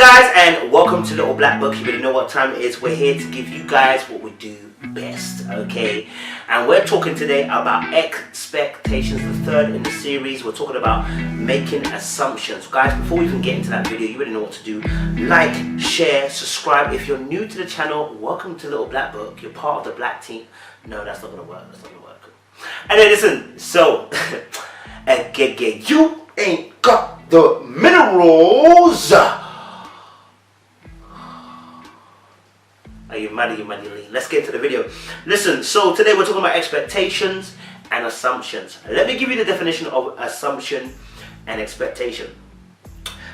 guys, and welcome to Little Black Book. You already know what time it is. We're here to give you guys what we do best, okay? And we're talking today about expectations, the third in the series. We're talking about making assumptions. Guys, before we even get into that video, you already know what to do. Like, share, subscribe. If you're new to the channel, welcome to Little Black Book. You're part of the black team. No, that's not gonna work. That's not gonna work. And then listen, so you ain't got the minerals. Are you mad? Let's get into the video. Listen, so today we're talking about expectations and assumptions. Let me give you the definition of assumption and expectation.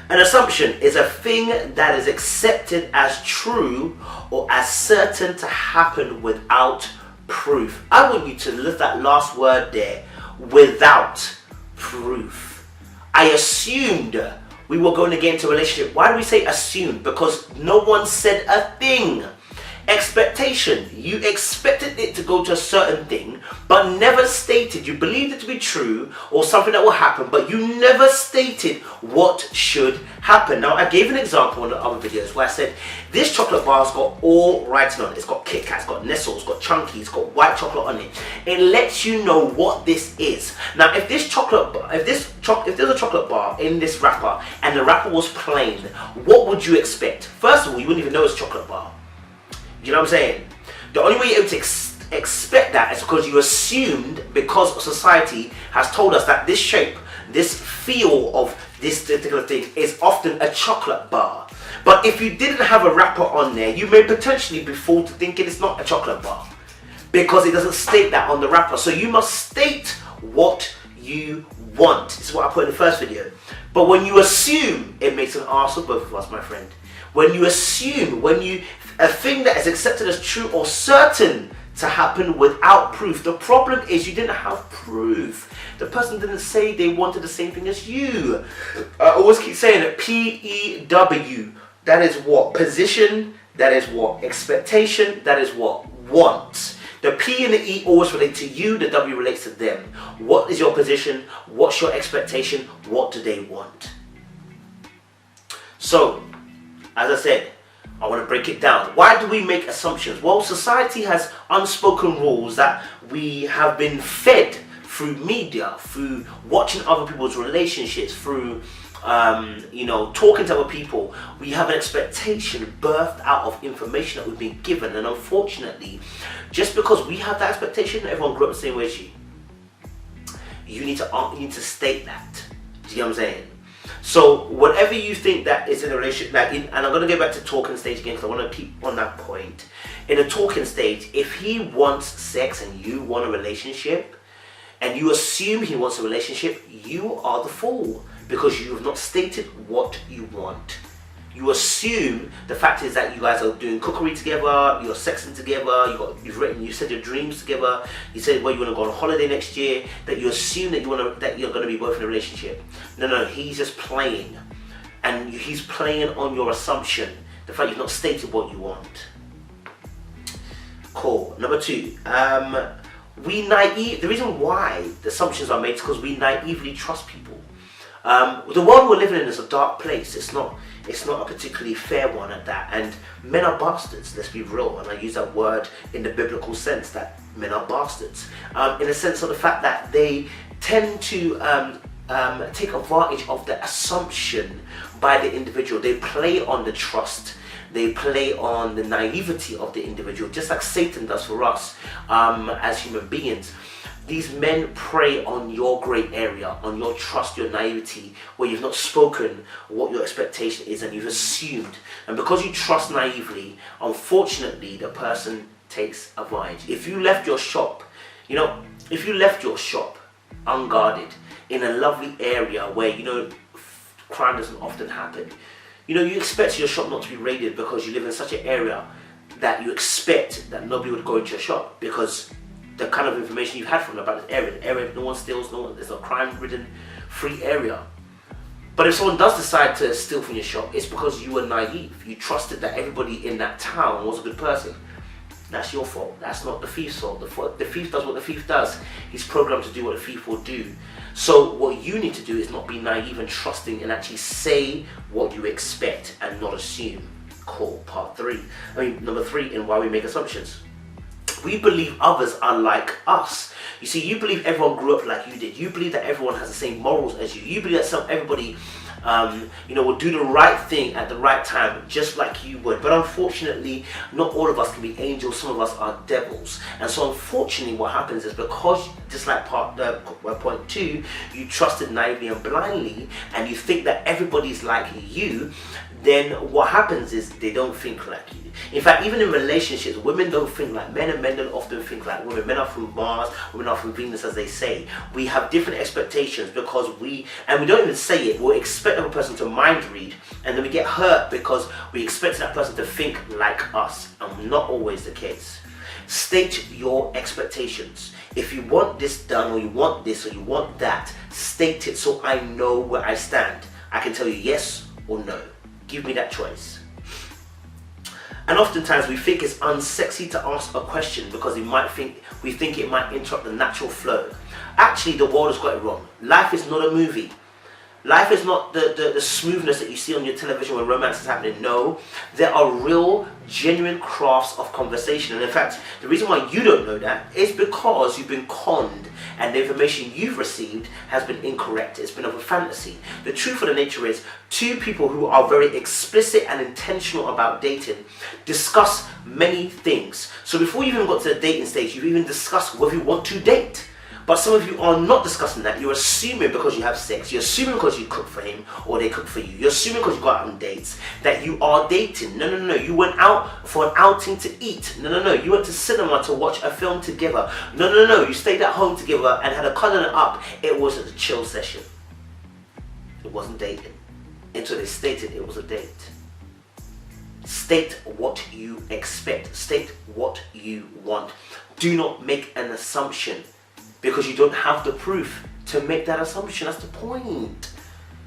An assumption is a thing that is accepted as true or as certain to happen without proof. I want you to lift that last word there, without proof. I assumed we were going to get into a relationship. Why do we say assumed? Because no one said a thing. Expectation, you expected it to go to a certain thing, but never stated, you believed it to be true or something that will happen, but you never stated what should happen. Now, I gave an example in the other videos where I said, this chocolate bar's got all writing on it. It's got Kit Kat, it's got Nestle, it's got Chunky, it's got white chocolate on it. It lets you know what this is. Now, if there's a chocolate bar in this wrapper and the wrapper was plain, what would you expect? First of all, you wouldn't even know it's a chocolate bar. You know what I'm saying? The only way you're able to expect that is because you assumed, because society has told us that this shape, this feel of this particular thing is often a chocolate bar. But if you didn't have a wrapper on there, you may potentially be fooled to thinking it's not a chocolate bar because it doesn't state that on the wrapper. So you must state what you want. This is what I put in the first video. But when you assume, it makes an ass of both of us, my friend. When you assume, a thing that is accepted as true or certain to happen without proof. The problem is you didn't have proof. The person didn't say they wanted the same thing as you. I always keep saying it, P-E-W. That is what? Position. That is what? Expectation. That is what? Want. The P and the E always relate to you. The W relates to them. What is your position? What's your expectation? What do they want? So, as I said, I want to break it down. Why do we make assumptions? Well, society has unspoken rules that we have been fed through media, through watching other people's relationships, through talking to other people. We have an expectation birthed out of information that we've been given, and unfortunately, just because we have that expectation, everyone grew up the same way as you. You need to state that. Do you know what I'm saying? So whatever you think that is in a relationship, and I'm going to go back to talking stage again because I want to keep on that point. In a talking stage, if he wants sex and you want a relationship, and you assume he wants a relationship, you are the fool because you have not stated what you want. You assume the fact is that you guys are doing cookery together, you're sexing together, you said your dreams together, you said where you want to go on holiday next year, that you assume that you're going to be both in a relationship. No, he's just playing. And he's playing on your assumption, the fact you've not stated what you want. Cool. Number two, the reason why the assumptions are made is because we naively trust people. The world we're living in is a dark place. It's not a particularly fair one at that, and men are bastards, let's be real, and I use that word in the biblical sense, that men are bastards, in the sense of the fact that they tend to take advantage of the assumption by the individual. They play on the trust, they play on the naivety of the individual, just like Satan does for us as human beings. These men prey on your grey area, on your trust, your naivety, where you've not spoken what your expectation is and you've assumed. And because you trust naively, unfortunately, the person takes advantage. If you left your shop, unguarded in a lovely area where, crime doesn't often happen, you expect your shop not to be raided because you live in such an area that you expect that nobody would go into your shop because the kind of information you've had from about this area, no one steals, there's a crime-ridden, free area. But if someone does decide to steal from your shop, it's because you were naive. You trusted that everybody in that town was a good person. That's your fault. That's not the thief's fault. The thief does what the thief does. He's programmed to do what the thief will do. So what you need to do is not be naive and trusting, and actually say what you expect and not assume. Cool. Number 3 in why we make assumptions. We believe others are like us. You see, you believe everyone grew up like you did. You believe that everyone has the same morals as you. You believe that everybody will do the right thing at the right time, just like you would. But unfortunately, not all of us can be angels. Some of us are devils. And so unfortunately, what happens is, because, just like point 2, you trusted naively and blindly, and you think that everybody's like you, then what happens is they don't think like you. In fact, even in relationships, women don't think like men, and men don't often think like women. Men are from Mars, women are from Venus, as they say. We have different expectations because we don't even say it, we'll expect a person to mind read, and then we get hurt because we expect that person to think like us, and not always the case. State your expectations. If you want this done, or you want this, or you want that, state it so I know where I stand. I can tell you yes or no. Give me that choice. And oftentimes we think it's unsexy to ask a question because we think it might interrupt the natural flow. Actually, the world has got it wrong. Life is not a movie. Life is not the smoothness that you see on your television when romance is happening. No, there are real, genuine crafts of conversation. And in fact, the reason why you don't know that is because you've been conned, and the information you've received has been incorrect. It's been of a fantasy. The truth of the nature is, 2 people who are very explicit and intentional about dating discuss many things. So before you even got to the dating stage, you've even discussed whether you want to date. But some of you are not discussing that. You're assuming because you have sex, you're assuming because you cook for him or they cook for you, you're assuming because you go out on dates that you are dating. No. You went out for an outing to eat. No. You went to cinema to watch a film together. No. You stayed at home together and had a cuddling up. It was a chill session. It wasn't dating. Until they stated it was a date. State what you expect. State what you want. Do not make an assumption, because you don't have the proof to make that assumption. That's the point.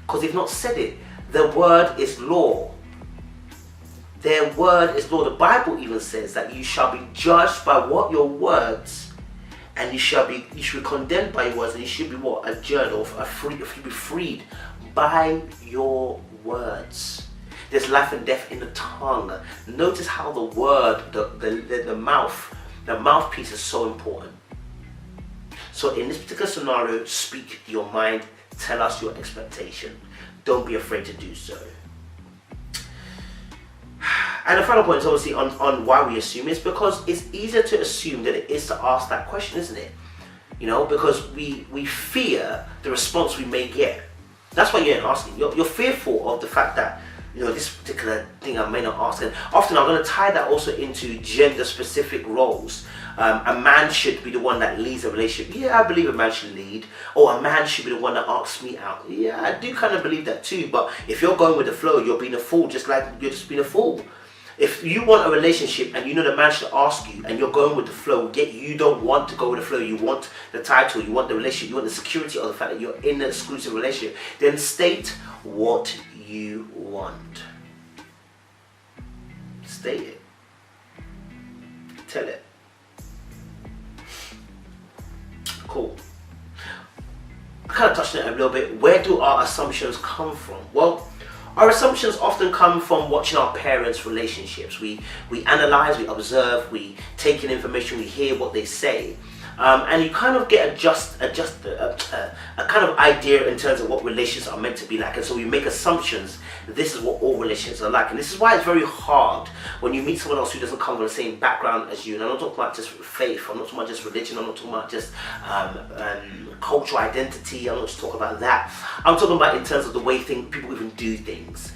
Because they've not said it. Their word is law. Their word is law. The Bible even says that you shall be judged by what your words, and you should be condemned by your words, and you should be what? Adjourned, or be freed by your words. There's life and death in the tongue. Notice how the word, the mouthpiece is so important. So in this particular scenario, speak your mind, tell us your expectation. Don't be afraid to do so. And the final point is obviously on why we assume is because it's easier to assume than it is to ask that question, isn't it? Because we fear the response we may get. That's why you're asking. You're fearful of the fact that this particular thing I may not ask. And often I'm going to tie that also into gender-specific roles. A man should be the one that leads a relationship. Yeah, I believe a man should lead. Or a man should be the one that asks me out. Yeah, I do kind of believe that too. But if you're going with the flow, you're being a fool, just like you're just being a fool. If you want a relationship and the man should ask you and you're going with the flow, yet you don't want to go with the flow, you want the title, you want the relationship, you want the security of the fact that you're in an exclusive relationship, then state what you want. State it. Tell it. Cool. I kind of touched on it a little bit. Where do our assumptions come from? Well, our assumptions often come from watching our parents' relationships. We analyze, we observe, we take in information, we hear what they say. And you kind of get a kind of idea in terms of what relationships are meant to be like. And so we make assumptions. This is what all relationships are like. And this is why it's very hard when you meet someone else who doesn't come from the same background as you. And I'm not talking about just faith. I'm not talking about just religion. I'm not talking about just cultural identity. I'm not just talking about that. I'm talking about in terms of the way people even do things.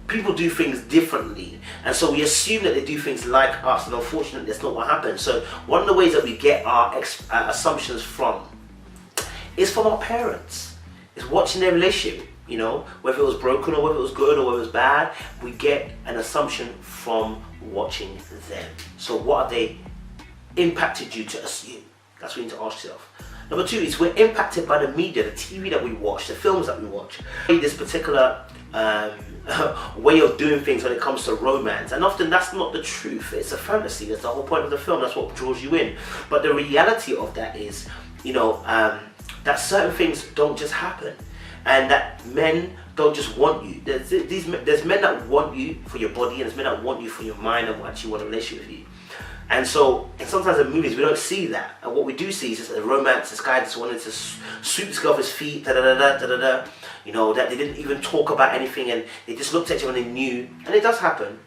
People do things differently, and so we assume that they do things like us, and unfortunately that's not what happens. So one of the ways that we get our assumptions from is from our parents. It's watching their relationship, whether it was broken or whether it was good or whether it was bad, we get an assumption from watching them. So what have they impacted you to assume? That's what you need to ask yourself. Number 2 is we're impacted by the media, the TV that we watch, the films that we watch. This particular way of doing things when it comes to romance, and often that's not the truth. It's a fantasy. That's the whole point of the film. That's what draws you in. But the reality of that is, that certain things don't just happen, and that men don't just want you. There's men that want you for your body, and there's men that want you for your mind and actually want a relationship with you. And sometimes in movies we don't see that, and what we do see is just a romance. This guy just wanted to sweep this girl off his feet, that they didn't even talk about anything, and they just looked at you and they knew, and it does happen.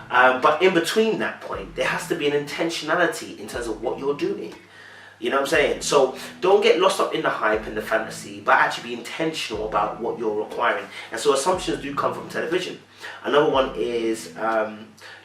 But in between that point, there has to be an intentionality in terms of what you're doing. You know what I'm saying? So don't get lost up in the hype and the fantasy, but actually be intentional about what you're requiring. And so assumptions do come from television. Another one is,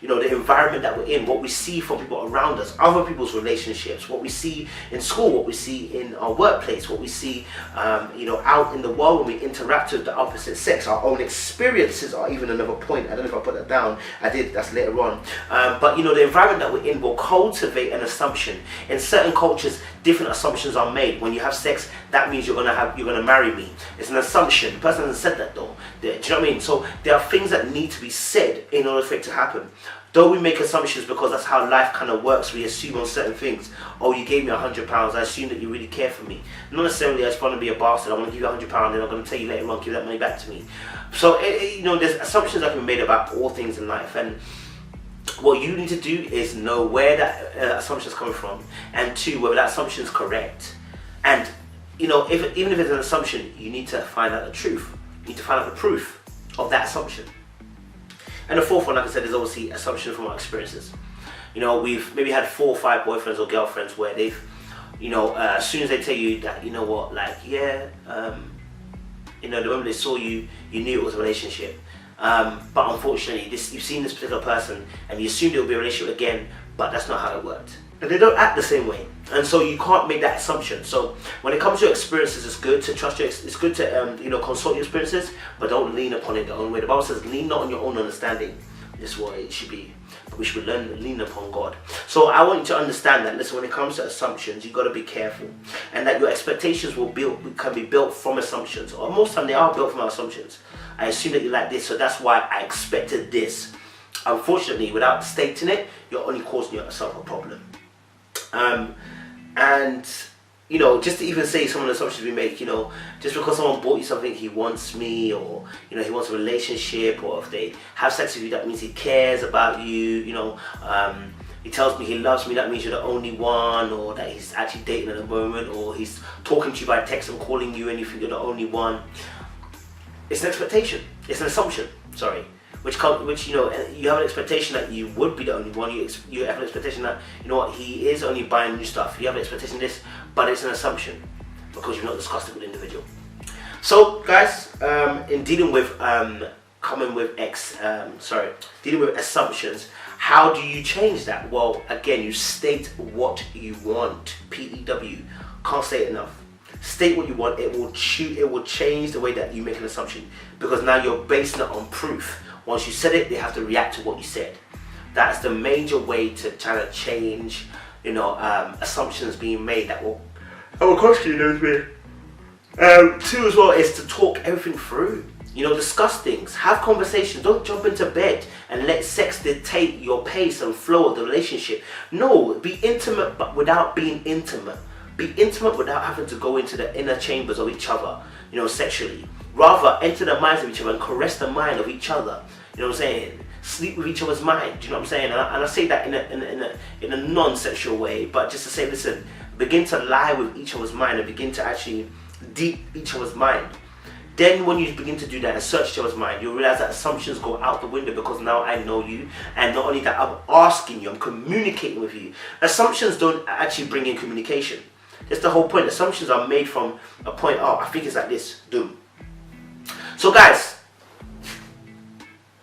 the environment that we're in, what we see from people around us, other people's relationships, what we see in school, what we see in our workplace, what we see, out in the world when we interact with the opposite sex. Our own experiences are even another point. I don't know if I put that down. I did. That's later on. But the environment that we're in will cultivate an assumption. In certain cultures, different assumptions are made. When you have sex, that means you're gonna marry me. It's an assumption. The person hasn't said that though. Do you know what I mean? So there are things that need to be said in order for it to happen. Though we make assumptions because that's how life kind of works, we assume on certain things. Oh, you gave me £100, I assume that you really care for me. Not necessarily I just want to be a bastard, I want to give you £100 and I'm going to tell you later on, give that money back to me. So, there's assumptions that can be made about all things in life, and what you need to do is know where that assumption is coming from, and two, whether that assumption is correct. And, even if it's an assumption, you need to find out the truth. You need to find out the proof of that assumption. And the fourth one, like I said, is obviously assumption from our experiences. We've maybe had 4 or 5 boyfriends or girlfriends where they've, as soon as they tell you that, the moment they saw you, you knew it was a relationship. But unfortunately, you've seen this particular person and you assumed it would be a relationship again, but that's not how it worked. And they don't act the same way. And so you can't make that assumption. So when it comes to your experiences, it's good to trust it's good to consult your experiences, but don't lean upon it the own way. The Bible says, lean not on your own understanding. This is what it should be. But we should lean upon God. So I want you to understand that, listen, when it comes to assumptions, you've got to be careful. And that your expectations can be built from assumptions. Or most of the time they are built from our assumptions. I assume that you like this, so that's why I expected this. Unfortunately, without stating it, you're only causing yourself a problem. Just to even say some of the assumptions we make, just because someone bought you something, he wants me, or, he wants a relationship, or if they have sex with you, that means he cares about you, he tells me he loves me, that means you're the only one, or that he's actually dating at the moment, or he's talking to you by text and calling you and you think you're the only one. It's an expectation. It's an assumption, sorry. Which you have an expectation that you would be the only one. You have an expectation that, he is only buying new stuff. You have an expectation of this, but it's an assumption because you've not discussed it with the individual. So, guys, in dealing with dealing with assumptions, how do you change that? Well, again, you state what you want. PEW. Can't say it enough. State what you want. It will change the way that you make an assumption, because now you're basing it on proof. Once you said it, they have to react to what you said. That's the major way to try to change, assumptions being made that will cost you those ways. Two as well is to talk everything through. Discuss things, have conversations. Don't jump into bed and let sex dictate your pace and flow of the relationship. No, be intimate but without being intimate. Be intimate without having to go into the inner chambers of each other, sexually. Rather, enter the minds of each other and caress the mind of each other. You know what I'm saying? Sleep with each other's mind. Do you know what I'm saying? And I say that in a non-sexual way, but just to say, listen, begin to lie with each other's mind and begin to actually deep each other's mind. Then when you begin to do that and search each other's mind, you'll realize that assumptions go out the window, because now I know you, and not only that, I'm asking you, I'm communicating with you. Assumptions don't actually bring in communication. That's the whole point. Assumptions are made from a point, I think it's like this, doom. So guys,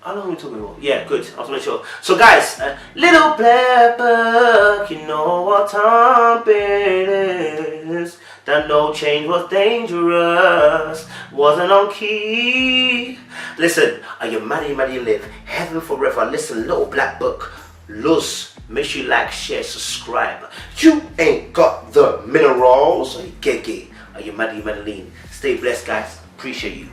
how long are we talking about? Yeah, good, I was making sure. So guys, little black book, you know what time it is. That no change was dangerous, wasn't on key. Listen, are you mad you live? Heaven forever. Listen, little black book, Luz. Make sure you like, share, subscribe. You ain't got the minerals. Are you gay? Are you mad lean? Stay blessed, guys. Appreciate you.